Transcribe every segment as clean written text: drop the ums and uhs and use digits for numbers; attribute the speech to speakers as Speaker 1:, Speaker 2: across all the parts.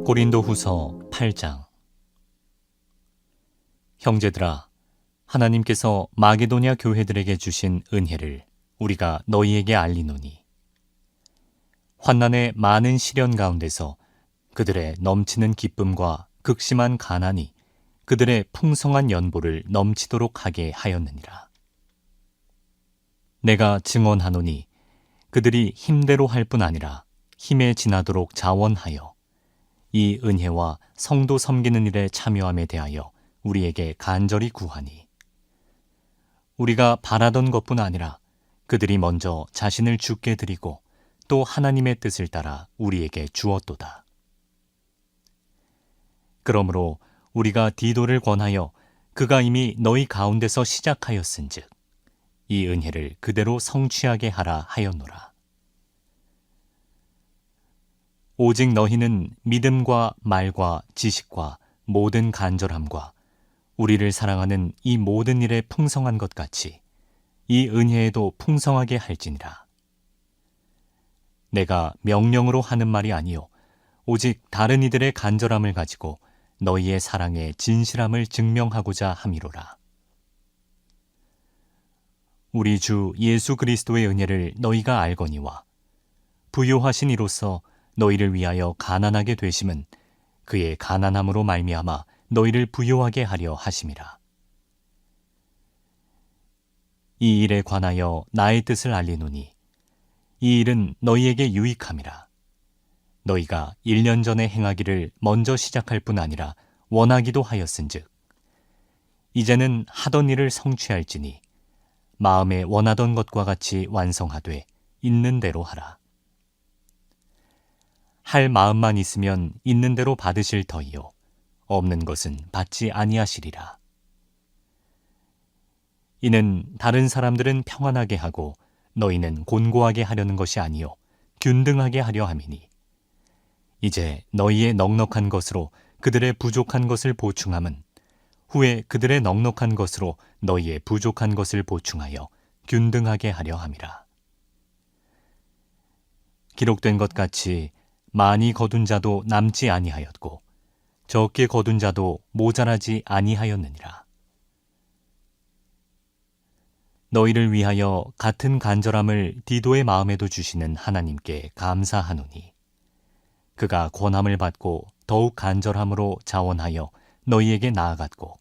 Speaker 1: 고린도후서 8장. 형제들아, 하나님께서 마게도냐 교회들에게 주신 은혜를 우리가 너희에게 알리노니, 환난의 많은 시련 가운데서 그들의 넘치는 기쁨과 극심한 가난이 그들의 풍성한 연보를 넘치도록 하게 하였느니라. 내가 증언하노니 그들이 힘대로 할 뿐 아니라 힘에 지나도록 자원하여 이 은혜와 성도 섬기는 일에 참여함에 대하여 우리에게 간절히 구하니, 우리가 바라던 것뿐 아니라 그들이 먼저 자신을 주께 드리고 또 하나님의 뜻을 따라 우리에게 주었도다. 그러므로 우리가 디도를 권하여 그가 이미 너희 가운데서 시작하였은즉 이 은혜를 그대로 성취하게 하라 하였노라. 오직 너희는 믿음과 말과 지식과 모든 간절함과 우리를 사랑하는 이 모든 일에 풍성한 것 같이 이 은혜에도 풍성하게 할지니라. 내가 명령으로 하는 말이 아니요 오직 다른 이들의 간절함을 가지고 너희의 사랑의 진실함을 증명하고자 함이로라. 우리 주 예수 그리스도의 은혜를 너희가 알거니와 부요하신 이로써 너희를 위하여 가난하게 되심은 그의 가난함으로 말미암아 너희를 부요하게 하려 하심이라. 이 일에 관하여 나의 뜻을 알리노니 이 일은 너희에게 유익함이라. 너희가 1년 전에 행하기를 먼저 시작할 뿐 아니라 원하기도 하였은즉 이제는 하던 일을 성취할지니 마음에 원하던 것과 같이 완성하되 있는 대로 하라. 할 마음만 있으면 있는 대로 받으실 터이요 없는 것은 받지 아니하시리라. 이는 다른 사람들은 평안하게 하고 너희는 곤고하게 하려는 것이 아니요 균등하게 하려 함이니, 이제 너희의 넉넉한 것으로 그들의 부족한 것을 보충함은 후에 그들의 넉넉한 것으로 너희의 부족한 것을 보충하여 균등하게 하려 함이라. 기록된 것 같이 많이 거둔 자도 남지 아니하였고 적게 거둔 자도 모자라지 아니하였느니라. 너희를 위하여 같은 간절함을 디도의 마음에도 주시는 하나님께 감사하노니, 그가 권함을 받고 더욱 간절함으로 자원하여 너희에게 나아갔고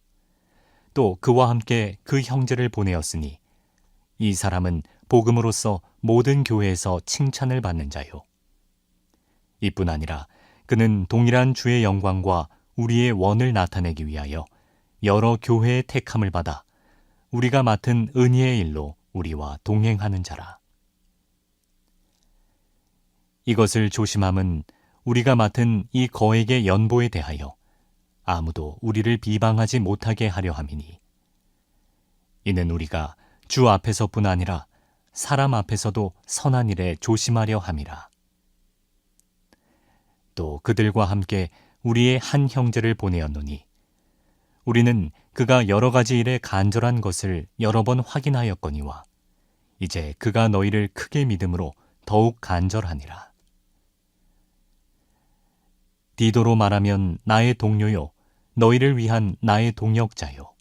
Speaker 1: 또 그와 함께 그 형제를 보내었으니 이 사람은 복음으로써 모든 교회에서 칭찬을 받는 자요. 이뿐 아니라 그는 동일한 주의 영광과 우리의 원을 나타내기 위하여 여러 교회의 택함을 받아 우리가 맡은 은혜의 일로 우리와 동행하는 자라. 이것을 조심함은 우리가 맡은 이 거액의 연보에 대하여 아무도 우리를 비방하지 못하게 하려 함이니, 이는 우리가 주 앞에서뿐 아니라 사람 앞에서도 선한 일에 조심하려 함이라. 또 그들과 함께 우리의 한 형제를 보내었노니 우리는 그가 여러 가지 일에 간절한 것을 여러 번 확인하였거니와 이제 그가 너희를 크게 믿음으로 더욱 간절하니라. 디도로 말하면 나의 동료요 너희를 위한 나의 동역자요,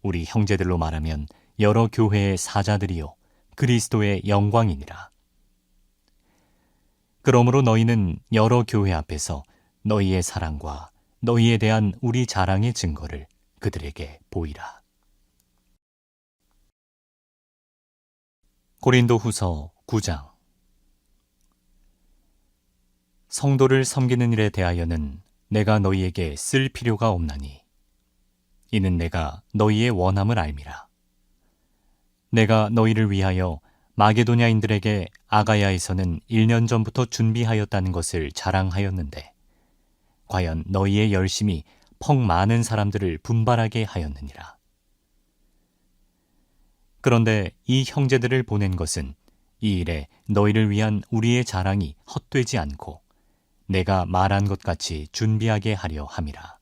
Speaker 1: 우리 형제들로 말하면 여러 교회의 사자들이요 그리스도의 영광이니라. 그러므로 너희는 여러 교회 앞에서 너희의 사랑과 너희에 대한 우리 자랑의 증거를 그들에게 보이라. 고린도후서 9장. 성도를 섬기는 일에 대하여는 내가 너희에게 쓸 필요가 없나니, 이는 내가 너희의 원함을 알미라. 내가 너희를 위하여 마게도냐인들에게 아가야에서는 1년 전부터 준비하였다는 것을 자랑하였는데 과연 너희의 열심이 펑 많은 사람들을 분발하게 하였느니라. 그런데 이 형제들을 보낸 것은 이 일에 너희를 위한 우리의 자랑이 헛되지 않고 내가 말한 것 같이 준비하게 하려 함이라.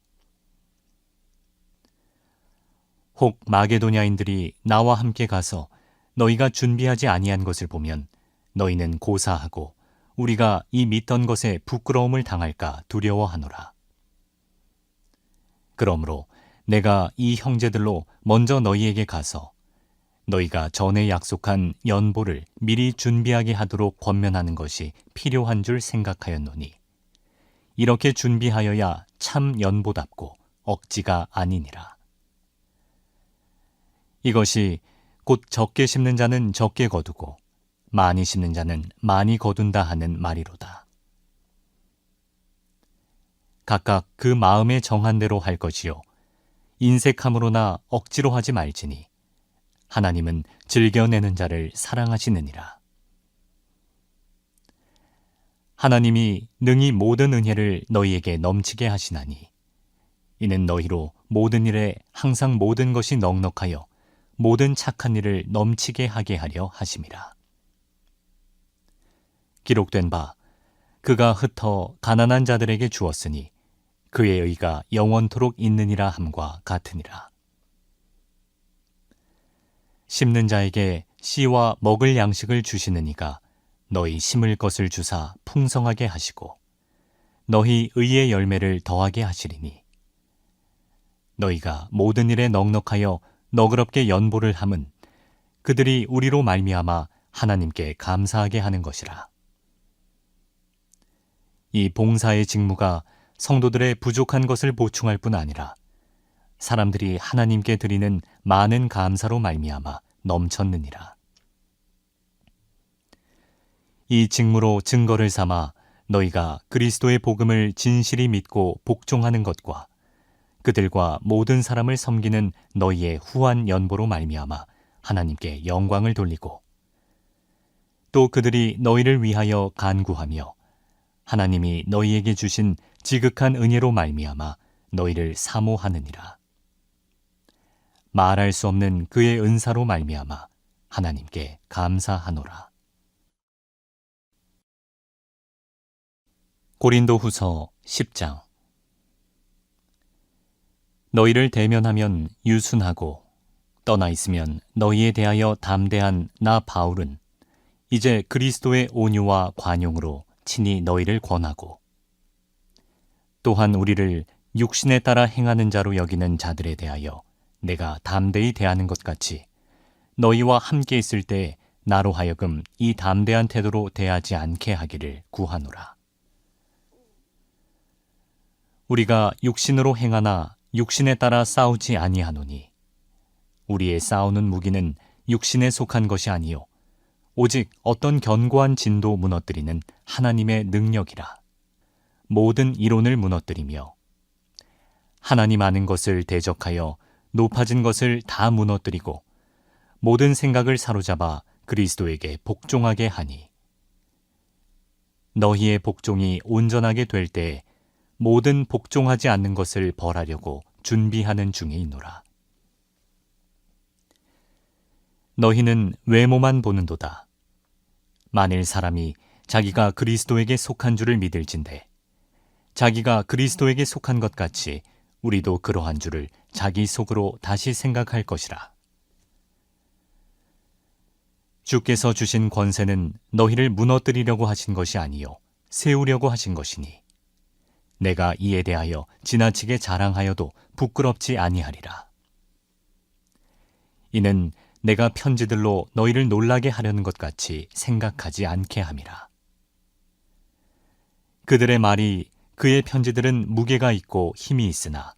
Speaker 1: 혹 마게도냐인들이 나와 함께 가서 너희가 준비하지 아니한 것을 보면 너희는 고사하고 우리가 이 믿던 것에 부끄러움을 당할까 두려워하노라. 그러므로 내가 이 형제들로 먼저 너희에게 가서 너희가 전에 약속한 연보를 미리 준비하게 하도록 권면하는 것이 필요한 줄 생각하였노니 이렇게 준비하여야 참 연보답고 억지가 아니니라. 이것이 곧 적게 심는 자는 적게 거두고 많이 심는 자는 많이 거둔다 하는 말이로다. 각각 그 마음에 정한 대로 할 것이요 인색함으로나 억지로 하지 말지니 하나님은 즐겨내는 자를 사랑하시느니라. 하나님이 능히 모든 은혜를 너희에게 넘치게 하시나니 이는 너희로 모든 일에 항상 모든 것이 넉넉하여 모든 착한 일을 넘치게 하게 하려 하심이라. 기록된 바 그가 흩어 가난한 자들에게 주었으니 그의 의가 영원토록 있느니라 함과 같으니라. 심는 자에게 씨와 먹을 양식을 주시는 이가 너희 심을 것을 주사 풍성하게 하시고 너희 의의 열매를 더하게 하시리니 너희가 모든 일에 넉넉하여 너그럽게 연보를 함은 그들이 우리로 말미암아 하나님께 감사하게 하는 것이라. 이 봉사의 직무가 성도들의 부족한 것을 보충할 뿐 아니라 사람들이 하나님께 드리는 많은 감사로 말미암아 넘쳤느니라. 이 직무로 증거를 삼아 너희가 그리스도의 복음을 진실히 믿고 복종하는 것과 그들과 모든 사람을 섬기는 너희의 후한 연보로 말미암아 하나님께 영광을 돌리고 또 그들이 너희를 위하여 간구하며 하나님이 너희에게 주신 지극한 은혜로 말미암아 너희를 사모하느니라. 말할 수 없는 그의 은사로 말미암아 하나님께 감사하노라. 고린도후서 10장. 너희를 대면하면 유순하고 떠나 있으면 너희에 대하여 담대한 나 바울은 이제 그리스도의 온유와 관용으로 친히 너희를 권하고 또한 우리를 육신에 따라 행하는 자로 여기는 자들에 대하여 내가 담대히 대하는 것 같이 너희와 함께 있을 때 나로 하여금 이 담대한 태도로 대하지 않게 하기를 구하노라. 우리가 육신으로 행하나 육신에 따라 싸우지 아니하노니 우리의 싸우는 무기는 육신에 속한 것이 아니요 오직 어떤 견고한 진도 무너뜨리는 하나님의 능력이라. 모든 이론을 무너뜨리며 하나님 아는 것을 대적하여 높아진 것을 다 무너뜨리고 모든 생각을 사로잡아 그리스도에게 복종하게 하니 너희의 복종이 온전하게 될 때에 모든 복종하지 않는 것을 벌하려고 준비하는 중에 있노라. 너희는 외모만 보는도다. 만일 사람이 자기가 그리스도에게 속한 줄을 믿을진대 자기가 그리스도에게 속한 것 같이 우리도 그러한 줄을 자기 속으로 다시 생각할 것이라. 주께서 주신 권세는 너희를 무너뜨리려고 하신 것이 아니요 세우려고 하신 것이니 내가 이에 대하여 지나치게 자랑하여도 부끄럽지 아니하리라. 이는 내가 편지들로 너희를 놀라게 하려는 것 같이 생각하지 않게 함이라. 그들의 말이 그의 편지들은 무게가 있고 힘이 있으나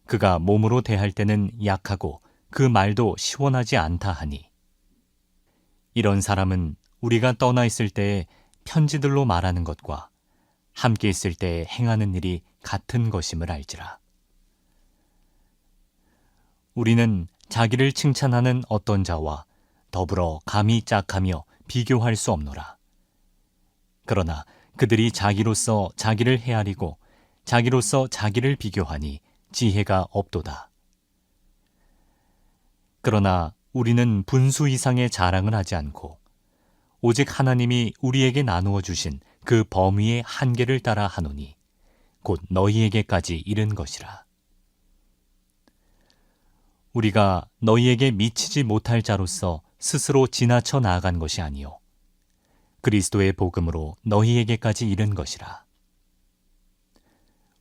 Speaker 1: 그가 몸으로 대할 때는 약하고 그 말도 시원하지 않다 하니 이런 사람은 우리가 떠나 있을 때에 편지들로 말하는 것과 함께 있을 때에 행하는 일이 같은 것임을 알지라. 우리는 자기를 칭찬하는 어떤 자와 더불어 감히 짝하며 비교할 수 없노라. 그러나 그들이 자기로서 자기를 헤아리고 자기로서 자기를 비교하니 지혜가 없도다. 그러나 우리는 분수 이상의 자랑을 하지 않고 오직 하나님이 우리에게 나누어 주신 그 범위의 한계를 따라 하노니 곧 너희에게까지 이른 것이라. 우리가 너희에게 미치지 못할 자로서 스스로 지나쳐 나아간 것이 아니요 그리스도의 복음으로 너희에게까지 이른 것이라.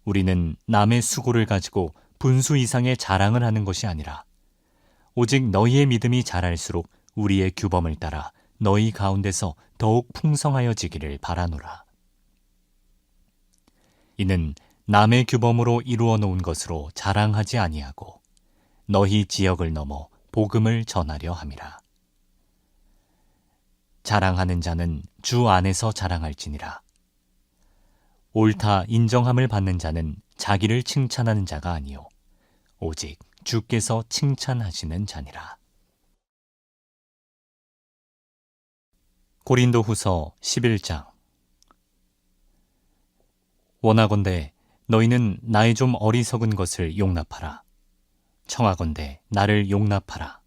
Speaker 1: 우리는 남의 수고를 가지고 분수 이상의 자랑을 하는 것이 아니라 오직 너희의 믿음이 자랄수록 우리의 규범을 따라 너희 가운데서 더욱 풍성하여지기를 바라노라. 이는 남의 규범으로 이루어 놓은 것으로 자랑하지 아니하고 너희 지역을 넘어 복음을 전하려 함이라. 자랑하는 자는 주 안에서 자랑할지니라. 옳다 인정함을 받는 자는 자기를 칭찬하는 자가 아니요 오직 주께서 칭찬하시는 자니라. 고린도후서 11장. 원하건대 너희는 나의 좀 어리석은 것을 용납하라. 청하건대 나를 용납하라.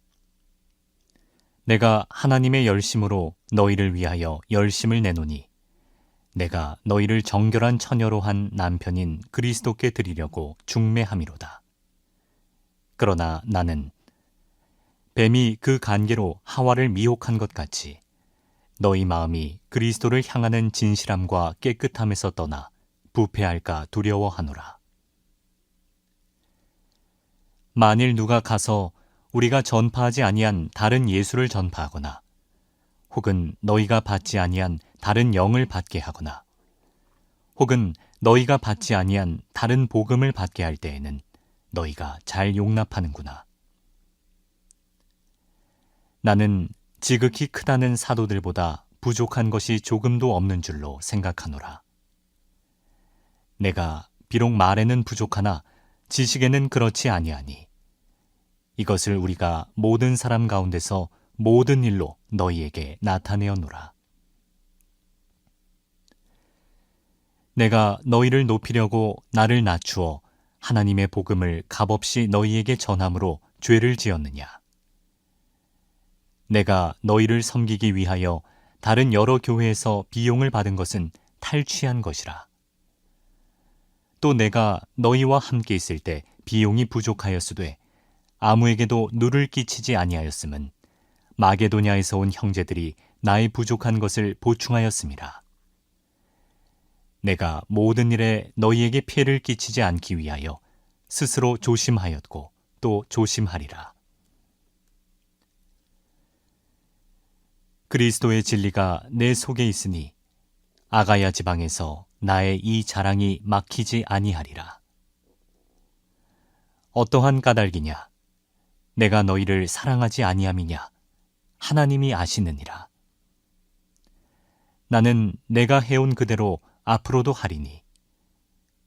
Speaker 1: 내가 하나님의 열심으로 너희를 위하여 열심을 내노니 내가 너희를 정결한 처녀로 한 남편인 그리스도께 드리려고 중매함이로다. 그러나 나는 뱀이 그 간계로 하와를 미혹한 것 같이 너희 마음이 그리스도를 향하는 진실함과 깨끗함에서 떠나 부패할까 두려워하노라. 만일 누가 가서 우리가 전파하지 아니한 다른 예수를 전파하거나 혹은 너희가 받지 아니한 다른 영을 받게 하거나 혹은 너희가 받지 아니한 다른 복음을 받게 할 때에는 너희가 잘 용납하는구나. 나는 지극히 크다는 사도들보다 부족한 것이 조금도 없는 줄로 생각하노라. 내가 비록 말에는 부족하나 지식에는 그렇지 아니하니 이것을 우리가 모든 사람 가운데서 모든 일로 너희에게 나타내었노라. 내가 너희를 높이려고 나를 낮추어 하나님의 복음을 값없이 너희에게 전함으로 죄를 지었느냐? 내가 너희를 섬기기 위하여 다른 여러 교회에서 비용을 받은 것은 탈취한 것이라. 또 내가 너희와 함께 있을 때 비용이 부족하였으되 아무에게도 누를 끼치지 아니하였음은 마게도냐에서 온 형제들이 나의 부족한 것을 보충하였음이라. 내가 모든 일에 너희에게 피해를 끼치지 않기 위하여 스스로 조심하였고 또 조심하리라. 그리스도의 진리가 내 속에 있으니 아가야 지방에서 나의 이 자랑이 막히지 아니하리라. 어떠한 까닭이냐? 내가 너희를 사랑하지 아니함이냐? 하나님이 아시느니라. 나는 내가 해온 그대로 앞으로도 하리니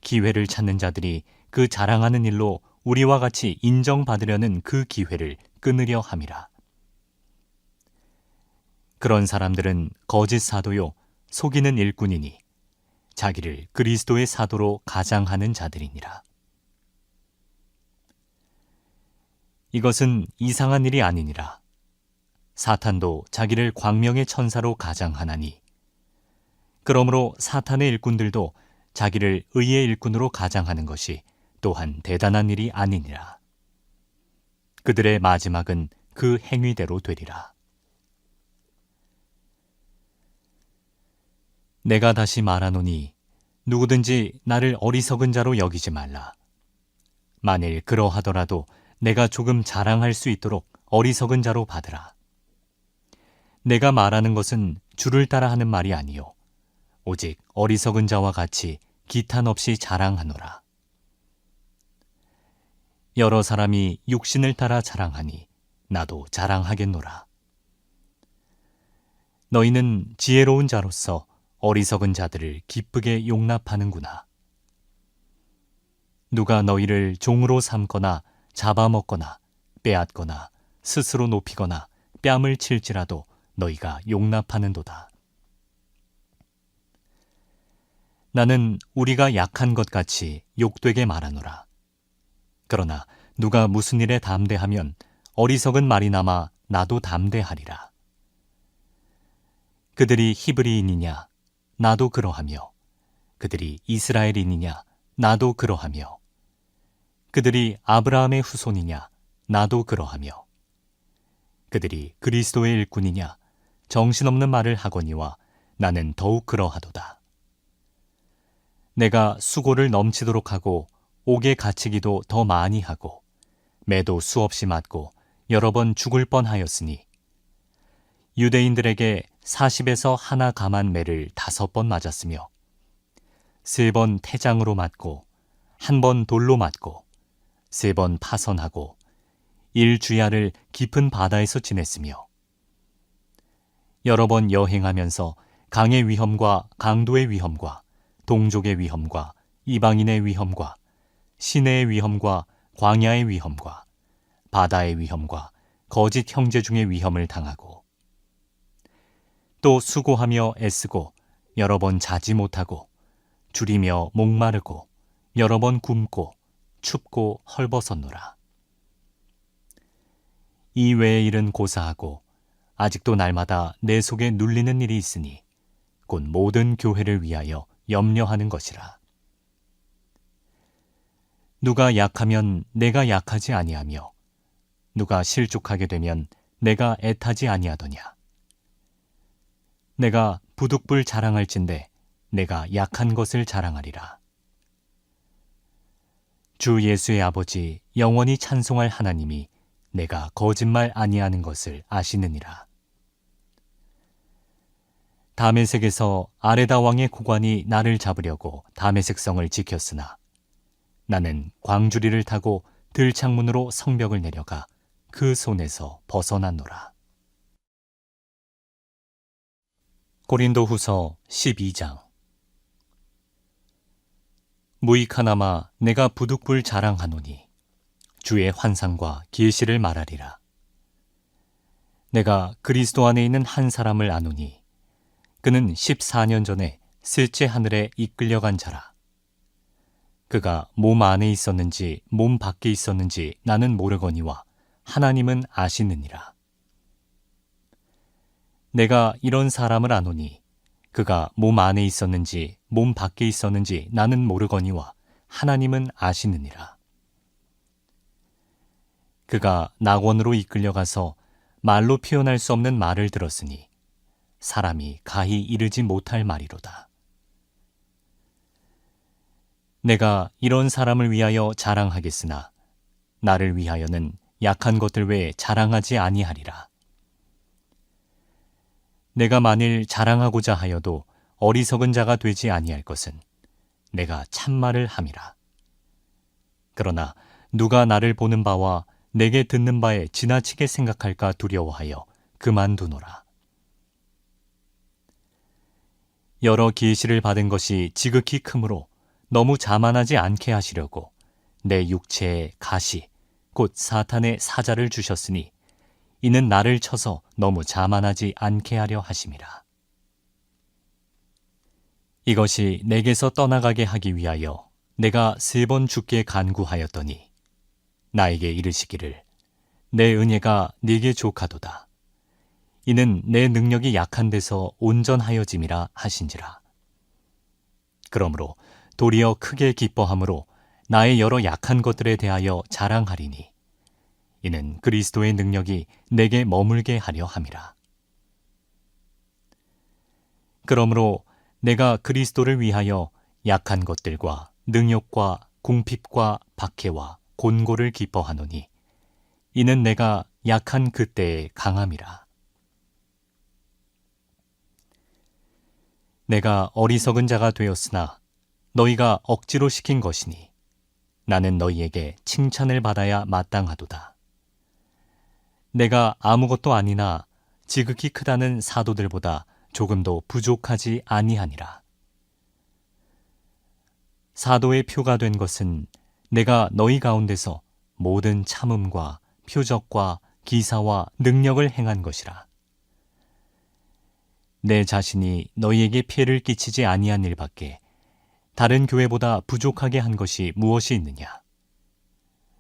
Speaker 1: 기회를 찾는 자들이 그 자랑하는 일로 우리와 같이 인정받으려는 그 기회를 끊으려 함이라. 그런 사람들은 거짓 사도요 속이는 일꾼이니 자기를 그리스도의 사도로 가장하는 자들이니라. 이것은 이상한 일이 아니니라. 사탄도 자기를 광명의 천사로 가장하나니 그러므로 사탄의 일꾼들도 자기를 의의 일꾼으로 가장하는 것이 또한 대단한 일이 아니니라. 그들의 마지막은 그 행위대로 되리라. 내가 다시 말하노니 누구든지 나를 어리석은 자로 여기지 말라. 만일 그러하더라도 내가 조금 자랑할 수 있도록 어리석은 자로 받으라. 내가 말하는 것은 주를 따라 하는 말이 아니요 오직 어리석은 자와 같이 기탄 없이 자랑하노라. 여러 사람이 육신을 따라 자랑하니 나도 자랑하겠노라. 너희는 지혜로운 자로서 어리석은 자들을 기쁘게 용납하는구나. 누가 너희를 종으로 삼거나 잡아먹거나 빼앗거나 스스로 높이거나 뺨을 칠지라도 너희가 용납하는도다. 나는 우리가 약한 것 같이 욕되게 말하노라. 그러나 누가 무슨 일에 담대하면 어리석은 말이나마 나도 담대하리라. 그들이 히브리인이냐 나도 그러하며 그들이 이스라엘인이냐 나도 그러하며 그들이 아브라함의 후손이냐 나도 그러하며 그들이 그리스도의 일꾼이냐 정신없는 말을 하거니와 나는 더욱 그러하도다. 내가 수고를 넘치도록 하고 옥에 갇히기도 더 많이 하고 매도 수없이 맞고 여러 번 죽을 뻔하였으니 유대인들에게 40에서 하나 감한 매를 5번 맞았으며 3번 태장으로 맞고 1번 돌로 맞고 3번 파선하고 1주야를 깊은 바다에서 지냈으며 여러 번 여행하면서 강의 위험과 강도의 위험과 동족의 위험과 이방인의 위험과 시내의 위험과 광야의 위험과 바다의 위험과 거짓 형제 중의 위험을 당하고 또 수고하며 애쓰고 여러 번 자지 못하고 줄이며 목마르고 여러 번 굶고 춥고 헐벗었노라. 이 외의 일은 고사하고 아직도 날마다 내 속에 눌리는 일이 있으니 곧 모든 교회를 위하여 염려하는 것이라. 누가 약하면 내가 약하지 아니하며 누가 실족하게 되면 내가 애타지 아니하더냐. 내가 부득불 자랑할진대 내가 약한 것을 자랑하리라. 주 예수의 아버지 영원히 찬송할 하나님이 내가 거짓말 아니하는 것을 아시느니라. 다메섹에서 아레다 왕의 고관이 나를 잡으려고 다메섹 성을 지켰으나 나는 광주리를 타고 들창문으로 성벽을 내려가 그 손에서 벗어났노라. 고린도후서 12장. 무익하나마 내가 부득불 자랑하노니 주의 환상과 계시를 말하리라. 내가 그리스도 안에 있는 한 사람을 아노니 그는 14년 전에 셋째 하늘에 이끌려간 자라. 그가 몸 안에 있었는지 몸 밖에 있었는지 나는 모르거니와 하나님은 아시느니라. 내가 이런 사람을 아노니 그가 몸 안에 있었는지 몸 밖에 있었는지 나는 모르거니와 하나님은 아시느니라. 그가 낙원으로 이끌려가서 말로 표현할 수 없는 말을 들었으니 사람이 가히 이르지 못할 말이로다. 내가 이런 사람을 위하여 자랑하겠으나 나를 위하여는 약한 것들 외에 자랑하지 아니하리라. 내가 만일 자랑하고자 하여도 어리석은 자가 되지 아니할 것은 내가 참말을 함이라. 그러나 누가 나를 보는 바와 내게 듣는 바에 지나치게 생각할까 두려워하여 그만두노라. 여러 계시를 받은 것이 지극히 크므로 너무 자만하지 않게 하시려고 내 육체에 가시 곧 사탄의 사자를 주셨으니 이는 나를 쳐서 너무 자만하지 않게 하려 하심이라. 이것이 내게서 떠나가게 하기 위하여 내가 3번 주께 간구하였더니 나에게 이르시기를 내 은혜가 네게 족하도다. 이는 내 능력이 약한 데서 온전하여짐이라 하신지라. 그러므로 도리어 크게 기뻐함으로 나의 여러 약한 것들에 대하여 자랑하리니 이는 그리스도의 능력이 내게 머물게 하려 함이라. 그러므로 내가 그리스도를 위하여 약한 것들과 능욕과 궁핍과 박해와 곤고를 기뻐하노니 이는 내가 약한 그때의 강함이라. 내가 어리석은 자가 되었으나 너희가 억지로 시킨 것이니 나는 너희에게 칭찬을 받아야 마땅하도다. 내가 아무것도 아니나 지극히 크다는 사도들보다 조금도 부족하지 아니하니라. 사도의 표가 된 것은 내가 너희 가운데서 모든 참음과 표적과 기사와 능력을 행한 것이라. 내 자신이 너희에게 피해를 끼치지 아니한 일밖에 다른 교회보다 부족하게 한 것이 무엇이 있느냐?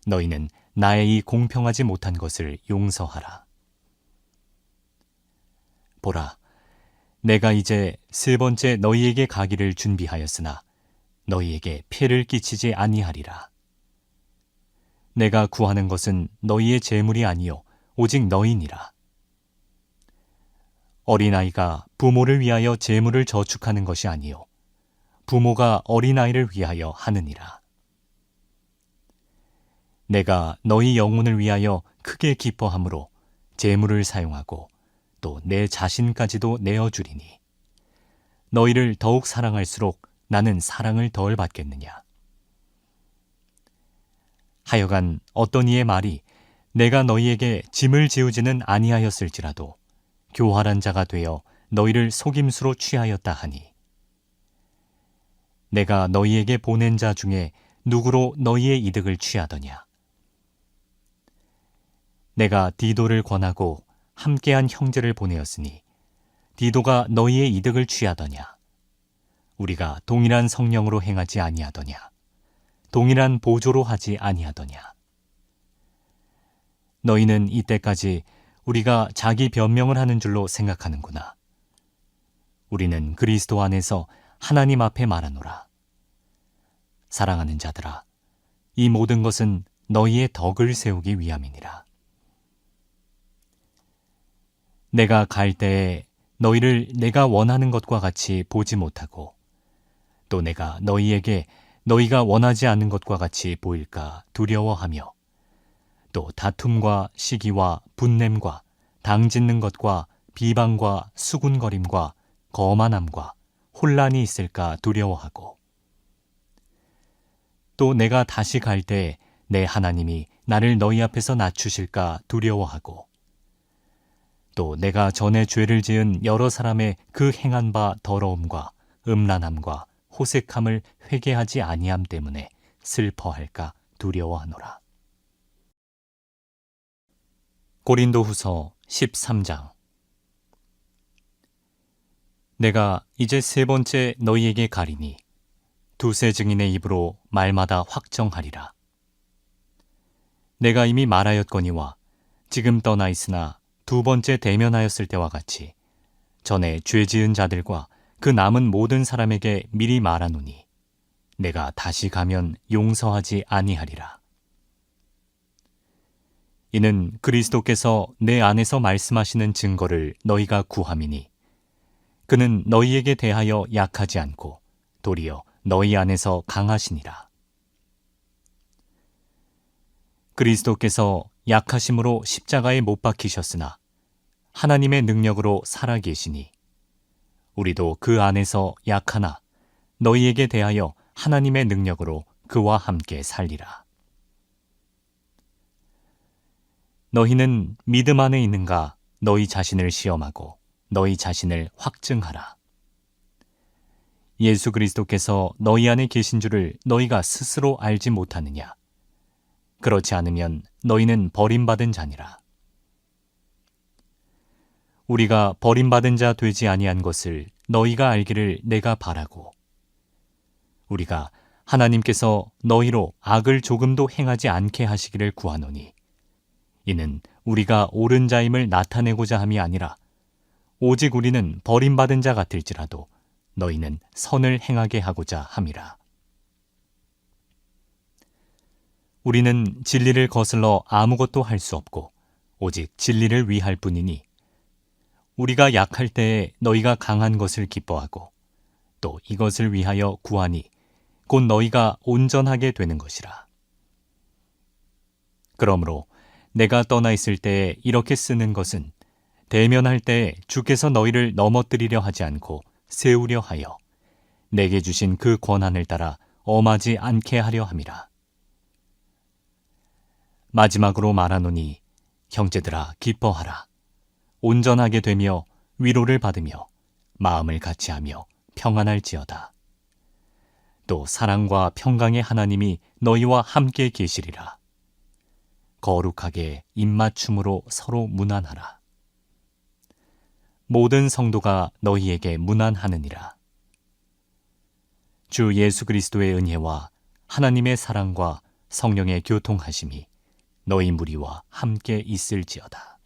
Speaker 1: 너희는 나의 이 공평하지 못한 것을 용서하라. 보라, 내가 이제 3번째 너희에게 가기를 준비하였으나 너희에게 폐를 끼치지 아니하리라. 내가 구하는 것은 너희의 재물이 아니요 오직 너희니라. 어린아이가 부모를 위하여 재물을 저축하는 것이 아니요 부모가 어린아이를 위하여 하느니라. 내가 너희 영혼을 위하여 크게 기뻐함으로 재물을 사용하고 또 내 자신까지도 내어주리니 너희를 더욱 사랑할수록 나는 사랑을 덜 받겠느냐. 하여간 어떤 이의 말이 내가 너희에게 짐을 지우지는 아니하였을지라도 교활한 자가 되어 너희를 속임수로 취하였다 하니 내가 너희에게 보낸 자 중에 누구로 너희의 이득을 취하더냐. 내가 디도를 권하고 함께한 형제를 보내었으니 디도가 너희의 이득을 취하더냐. 우리가 동일한 성령으로 행하지 아니하더냐. 동일한 보조로 하지 아니하더냐. 너희는 이때까지 우리가 자기 변명을 하는 줄로 생각하는구나. 우리는 그리스도 안에서 하나님 앞에 말하노라. 사랑하는 자들아, 이 모든 것은 너희의 덕을 세우기 위함이니라. 내가 갈 때에 너희를 내가 원하는 것과 같이 보지 못하고 또 내가 너희에게 너희가 원하지 않는 것과 같이 보일까 두려워하며 또 다툼과 시기와 분냄과 당짓는 것과 비방과 수군거림과 거만함과 혼란이 있을까 두려워하고 또 내가 다시 갈 때 내 하나님이 나를 너희 앞에서 낮추실까 두려워하고 또 내가 전에 죄를 지은 여러 사람의 그 행한 바 더러움과 음란함과 호색함을 회개하지 아니함 때문에 슬퍼할까 두려워하노라. 고린도후서 13장. 내가 이제 세 번째 너희에게 가리니 두세 증인의 입으로 말마다 확정하리라. 내가 이미 말하였거니와 지금 떠나 있으나 두 번째 대면하였을 때와 같이 전에 죄 지은 자들과 그 남은 모든 사람에게 미리 말하노니 내가 다시 가면 용서하지 아니하리라. 이는 그리스도께서 내 안에서 말씀하시는 증거를 너희가 구함이니 그는 너희에게 대하여 약하지 않고 도리어 너희 안에서 강하시니라. 그리스도께서 약하심으로 십자가에 못 박히셨으나 하나님의 능력으로 살아계시니 우리도 그 안에서 약하나 너희에게 대하여 하나님의 능력으로 그와 함께 살리라. 너희는 믿음 안에 있는가 너희 자신을 시험하고 너희 자신을 확증하라. 예수 그리스도께서 너희 안에 계신 줄을 너희가 스스로 알지 못하느냐? 그렇지 않으면 너희는 버림받은 자니라. 우리가 버림받은 자 되지 아니한 것을 너희가 알기를 내가 바라고 우리가 하나님께서 너희로 악을 조금도 행하지 않게 하시기를 구하노니 이는 우리가 옳은 자임을 나타내고자 함이 아니라 오직 우리는 버림받은 자 같을지라도 너희는 선을 행하게 하고자 함이라. 우리는 진리를 거슬러 아무것도 할 수 없고 오직 진리를 위할 뿐이니 우리가 약할 때에 너희가 강한 것을 기뻐하고 또 이것을 위하여 구하니 곧 너희가 온전하게 되는 것이라. 그러므로 내가 떠나 있을 때에 이렇게 쓰는 것은 대면할 때에 주께서 너희를 넘어뜨리려 하지 않고 세우려 하여 내게 주신 그 권한을 따라 엄하지 않게 하려 함이라. 마지막으로 말하노니 형제들아 기뻐하라. 온전하게 되며 위로를 받으며 마음을 같이하며 평안할지어다. 또 사랑과 평강의 하나님이 너희와 함께 계시리라. 거룩하게 입맞춤으로 서로 문안하라. 모든 성도가 너희에게 문안하느니라. 주 예수 그리스도의 은혜와 하나님의 사랑과 성령의 교통하심이 너희 무리와 함께 있을지어다.